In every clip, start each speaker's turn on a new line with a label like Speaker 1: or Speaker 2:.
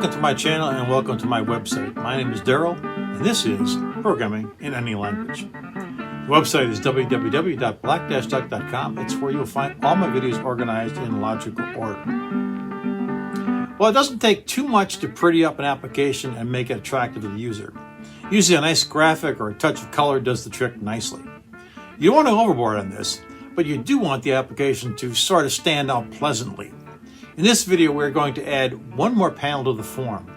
Speaker 1: Welcome to my channel and welcome to my website. My name is Daryl and this is Programming in Any Language. The website is www.black-duck.com. It's where you'll find all my videos organized in logical order. Well, it doesn't take too much to pretty up an application and make it attractive to the user. Usually a nice graphic or a touch of color does the trick nicely. You don't want to overboard on this, but you do want the application to sort of stand out pleasantly. In this video, we're going to add one more panel to the form.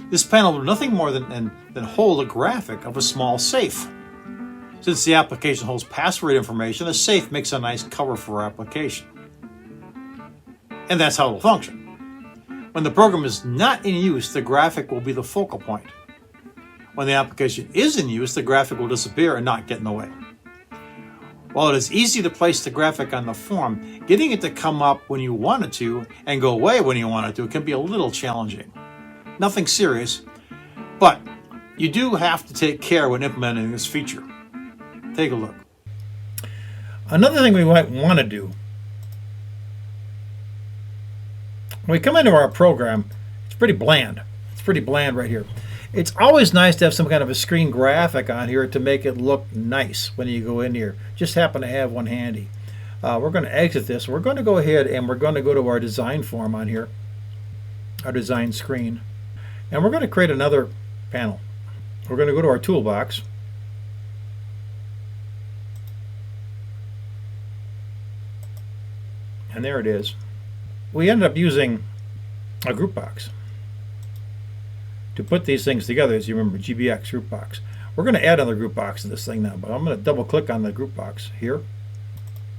Speaker 1: This panel will do nothing more than hold a graphic of a small safe. Since the application holds password information, a safe makes a nice cover for our application. And that's how it will function. When the program is not in use, the graphic will be the focal point. When the application is in use, the graphic will disappear and not get in the way. While it is easy to place the graphic on the form, getting it to come up when you want it to and go away when you want it to can be a little challenging. Nothing serious, but you do have to take care when implementing this feature. Take a look. Another thing we might want to do, when we come into our program, it's pretty bland. It's pretty bland right here. It's always nice to have some kind of a screen graphic on here to make it look nice when you go in here. Just happen to have one handy. We're going to exit this. We're going to go ahead and we're going to go to our design form on here, our design screen, and we're going to create another panel. We're going to go to our toolbox, and there it is. We ended up using a group box to put these things together. As you remember, GBX group box. We're going to add another group box to this thing now, but I'm going to double click on the group box here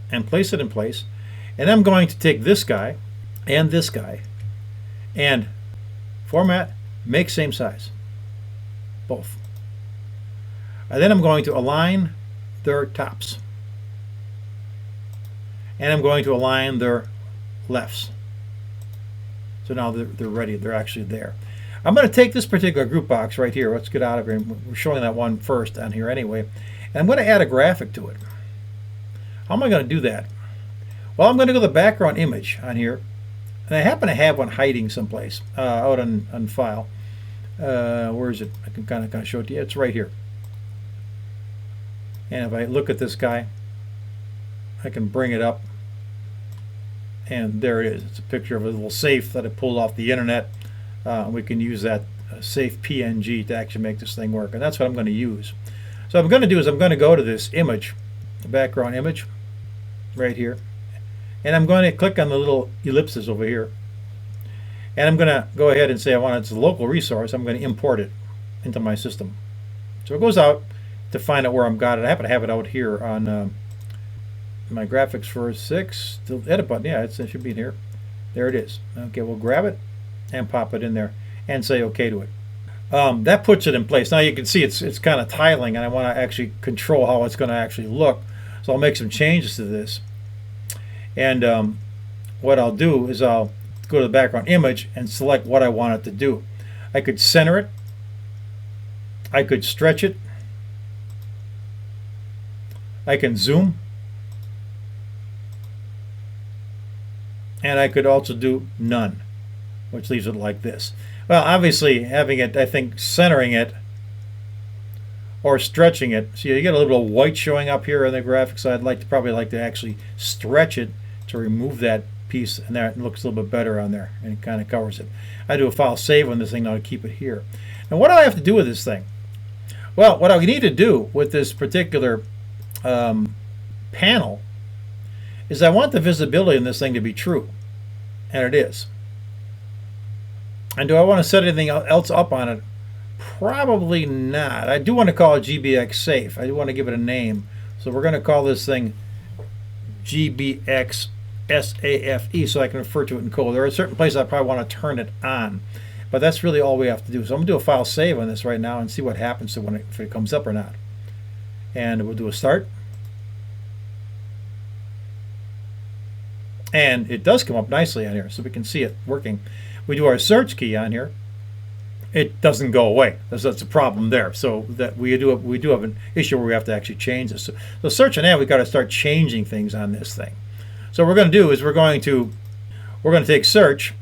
Speaker 1: and place it in place. And I'm going to take this guy and format, make same size, both. And then I'm going to align their tops. And I'm going to align their lefts. So now they're ready, they're actually there. I'm going to take this particular group box right here. Let's get out of here. We're showing that one first on here anyway. And I'm going to add a graphic to it. How am I going to do that? Well, I'm going to go to the background image on here. And I happen to have one hiding someplace out on file. Where is it? I can kind of show it to you. It's right here. And if I look at this guy, I can bring it up. And there it is. It's a picture of a little safe that I pulled off the internet. We can use that safe PNG to actually make this thing work, and that's what I'm going to use. So what I'm going to do is I'm going to go to this image, the background image, right here, and I'm going to click on the little ellipses over here, and I'm going to go ahead and say I want it as a local resource. I'm going to import it into my system. So it goes out to find out where I've got it. I happen to have it out here on my graphics for 6, the edit button. Yeah, it should be in here. There it is. Okay, we'll grab it and pop it in there and say OK to it. That puts it in place. Now you can see it's kind of tiling, and I want to actually control how it's going to actually look. So I'll make some changes to this. And what I'll do is I'll go to the background image and select what I want it to do. I could center it. I could stretch it. I can zoom. And I could also do none, which leaves it like this. Well, obviously having it, I think centering it or stretching it, so you get a little bit of white showing up here on the graphic side. I'd probably like to actually stretch it to remove that piece, and that looks a little bit better on there, and it kind of covers it. I do a file save on this thing now to keep it here. Now what do I have to do with this thing? Well, what I need to do with this particular panel is I want the visibility in this thing to be true, and it is. And do I want to set anything else up on it? Probably not. I do want to call it GBX Safe. I do want to give it a name. So we're going to call this thing GBX SAFE so I can refer to it in code. There are certain places I probably want to turn it on. But that's really all we have to do. So I'm going to do a file save on this right now and see what happens to if it comes up or not. And we'll do a start. And it does come up nicely on here, so we can see it working. We do our search key on here. It doesn't go away. That's a problem there. So that we do have an issue where we have to actually change this. So search and add, we've got to start changing things on this thing. So what we're going to do is we're going to take search,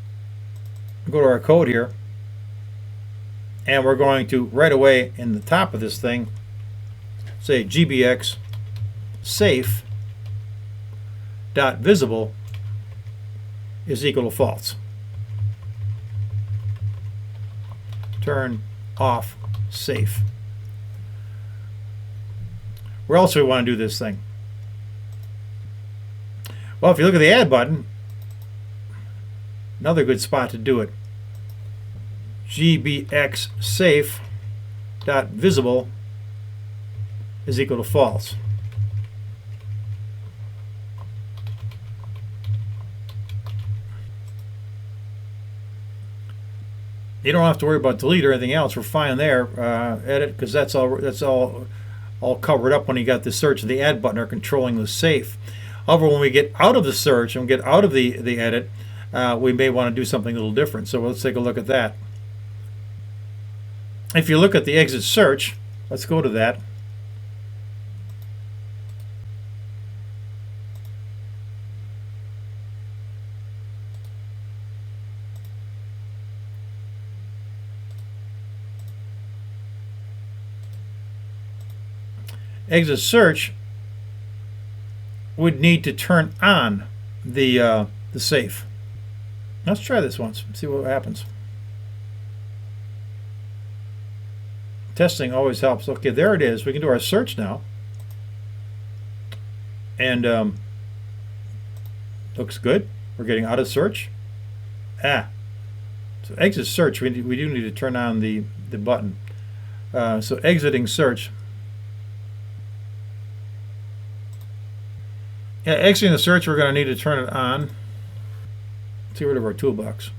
Speaker 1: go to our code here, And we're going to right away in the top of this thing say gbx safe dot visible is equal to false. Turn off safe. Where else do we want to do this thing? Well, if you look at the add button, another good spot to do it. gbx safe dot visible is equal to false. You don't have to worry about delete or anything else. We're fine there. Edit, because that's all covered up when you got the search and the add button are controlling the safe. However, when we get out of the search and we get out of the edit, we may want to do something a little different. So let's take a look at that. If you look at the exit search, let's go to that. Exit search would need to turn on the safe. Let's try this once, see what happens. Testing always helps. Okay, there it is. We can do our search now. And looks good. We're getting out of search. So exit search, we do need to turn on the button. So exiting search. Yeah, exiting the search, we're going to need to turn it on. Let's get rid of our toolbox.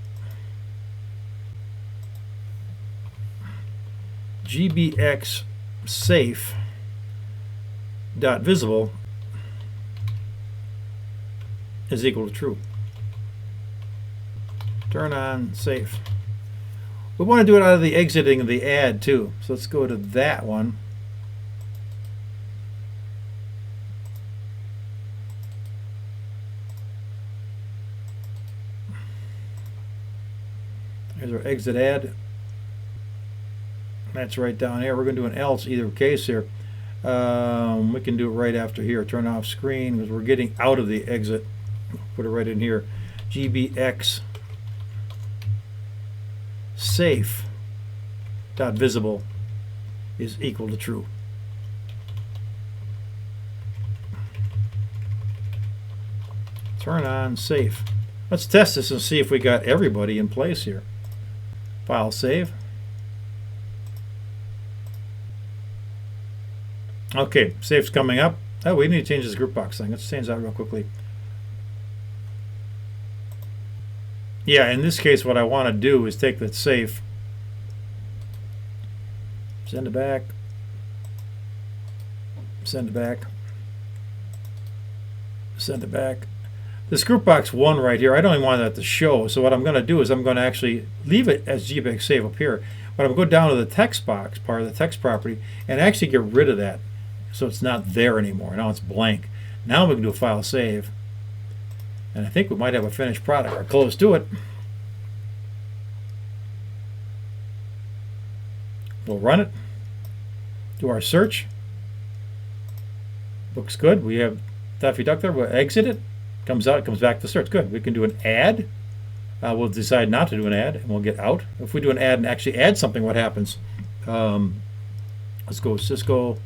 Speaker 1: gbx safe dot visible is equal to true. Turn on safe. We want to do it out of the exiting of the add too. So let's go to that one. Here's our exit add. That's right down here. We're going to do an else either case here. We can do it right after here. Turn off screen because we're getting out of the exit. Put it right in here. gbx safe dot visible is equal to true. Turn on safe. Let's test this and see if we got everybody in place here. File save. Okay, safe's coming up. Oh, we need to change this group box thing. Let's change that real quickly. Yeah, in this case, what I want to do is take that safe, send it back, send it back, send it back. This group box 1 right here, I don't even want that to show. So what I'm going to do is I'm going to actually leave it as gbx save up here. But I'm going to go down to the text box, part of the text property, and actually get rid of that. So it's not there anymore. Now it's blank. Now we can do a file save. And I think we might have a finished product or close to it. We'll run it. Do our search. Looks good. We have Daffy Duck there. We'll exit it. Comes out, comes back to search. Good. We can do an add. We'll decide not to do an add, and we'll get out. If we do an add and actually add something, what happens? Let's go Cisco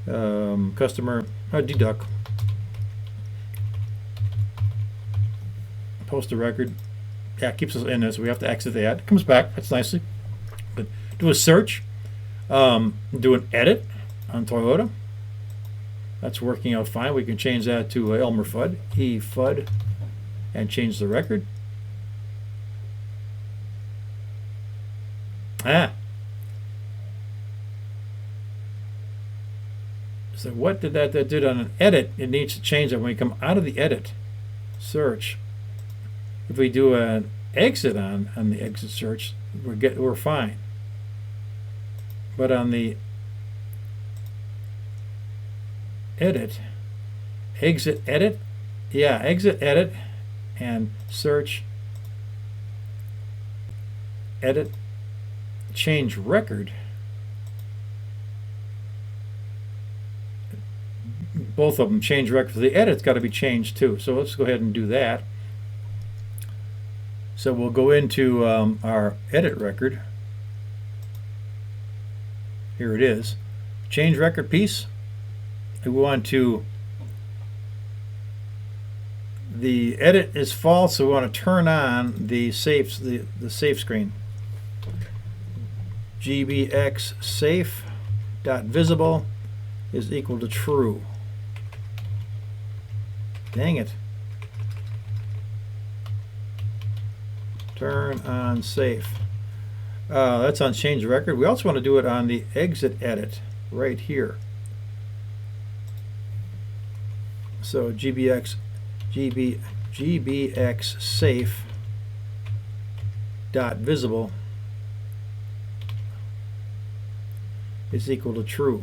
Speaker 1: customer deduct. Post a record. Yeah, it keeps us in there, so we have to exit the add. It comes back. That's nicely. But do a search. Do an edit on Toyota. That's working out fine. We can change that to Elmer Fudd, Fudd, and change the record. So what did that did on an edit? It needs to change that when we come out of the edit search. If we do an exit on the exit search, we're fine. But on the edit, exit edit, yeah, exit edit and search edit change record, both of them change record. The edit's got to be changed too. So let's go ahead and do that. So we'll go into our edit record. Here it is. Change record piece. We want to, the edit is false, so we want to turn on the safe, the safe screen. gbx safe dot visible is equal to true. Dang it. Turn on safe. That's on change record. We also want to do it on the exit edit right here. So gbx safe dot visible is equal to true.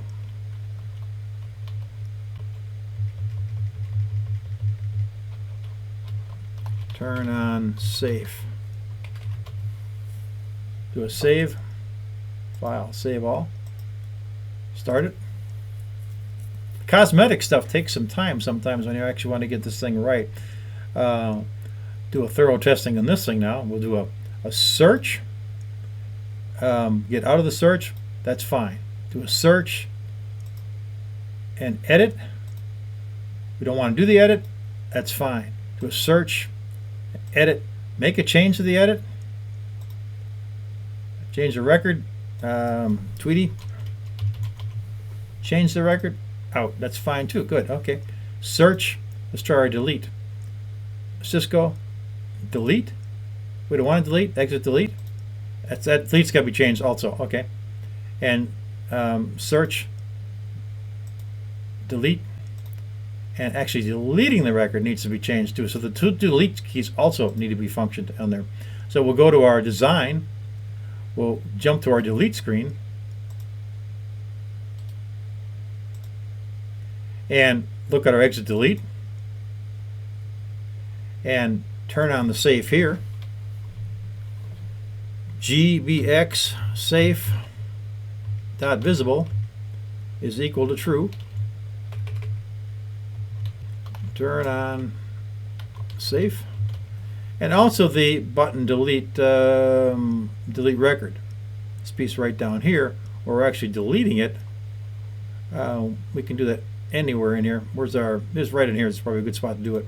Speaker 1: Turn on safe. Do a save file, save all, start it. Cosmetic stuff takes some time sometimes when you actually want to get this thing right. Do a thorough testing on this thing now. We'll do a search. Get out of the search, that's fine. Do a search and edit. We don't want to do the edit, that's fine. Do a search, edit, make a change to the edit. Change the record, Tweety. Change the record, out. That's fine too. Good. Okay. Search. Let's try our delete. Cisco. Delete. We don't want to delete. Exit delete. That delete's got to be changed also. Okay. And search. Delete. And actually deleting the record needs to be changed too. So the two delete keys also need to be functioned on there. So we'll go to our design. We'll jump to our delete screen and look at our exit delete and turn on the safe here. gbx safe dot visible is equal to true. Turn on safe. And also the button delete delete record. This piece right down here, where we're actually deleting it. We can do that anywhere in here. Where's our? This right in here is probably a good spot to do it.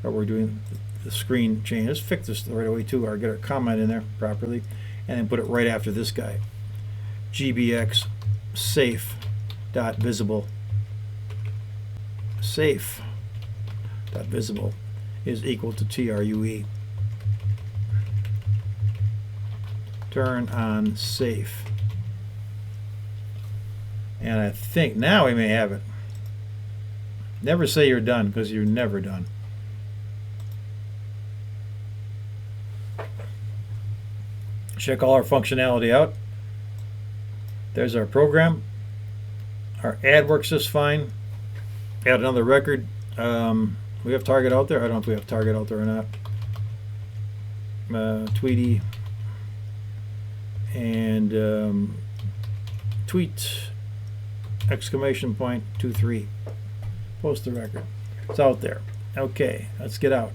Speaker 1: Or we're doing the screen change. Let's fix this right away too, or get our comment in there properly, and then put it right after this guy. gbx safe dot visible. Safe dot visible is equal to true. Turn on safe. And I think now we may have it. Never say you're done, because you're never done. Check all our functionality out. There's our program. Our ad works just fine. Add another record. We have target out there. I don't know if we have target out there or not. Tweety and tweet exclamation point 23. Post the record. It's out there. Okay, let's get out.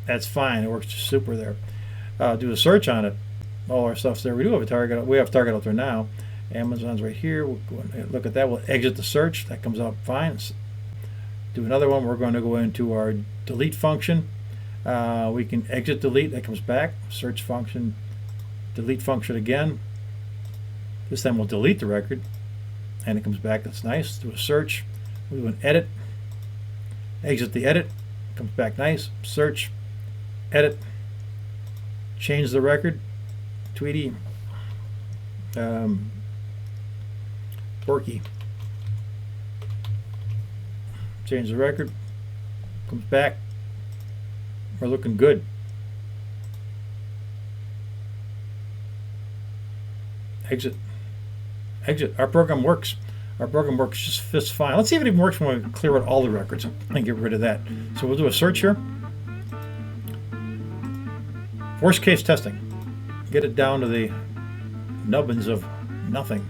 Speaker 1: That's fine. It works super there. Do a search on it. All our stuff's there. We do have a target. We have target out there now. Amazon's right here. We'll go and look at that. We'll exit the search. That comes out fine. Do another one. We're going to go into our delete function. We can exit delete. That comes back. Search function. Delete function again. This time we'll delete the record, and it comes back. That's nice. Do a search. We'll do an edit. Exit the edit. Comes back nice. Search. Edit. Change the record. Tweety. Porky. Change the record. Comes back. We're looking good. Exit. Exit. Our program works. Our program works just fine. Let's see if it even works when we clear out all the records and get rid of that. So we'll do a search here. Worst case testing. Get it down to the nubbins of nothing.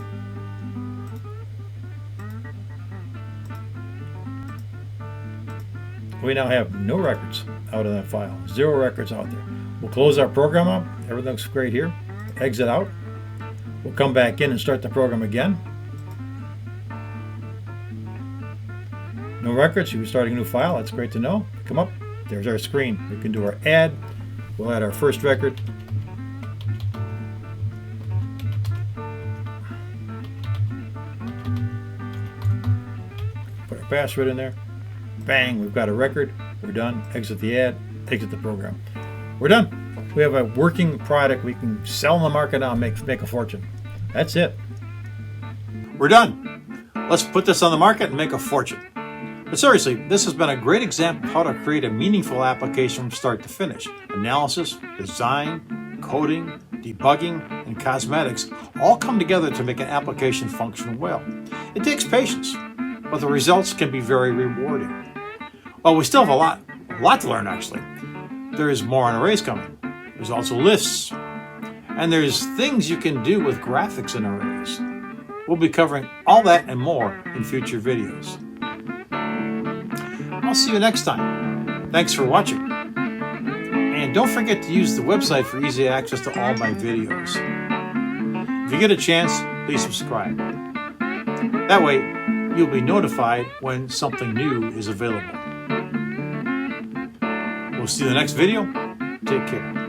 Speaker 1: We now have no records out of that file. 0 records out there. We'll close our program up. Everything looks great here. Exit out. We'll come back in and start the program again. No records. You're starting a new file. That's great to know. Come up. There's our screen. We can do our add. We'll add our first record. Put our password in there. Bang, we've got a record. We're done. Exit the ad, exit the program. We're done. We have a working product we can sell in the market now and make a fortune. That's it. We're done. Let's put this on the market and make a fortune. But seriously, this has been a great example of how to create a meaningful application from start to finish. Analysis, design, coding, debugging, and cosmetics all come together to make an application function well. It takes patience, but the results can be very rewarding. Well, we still have a lot to learn, actually. There is more on arrays coming. There's also lists. And there's things you can do with graphics in arrays. We'll be covering all that and more in future videos. I'll see you next time. Thanks for watching. And don't forget to use the website for easy access to all my videos. If you get a chance, please subscribe. That way, you'll be notified when something new is available. We'll see you in the next video. Take care.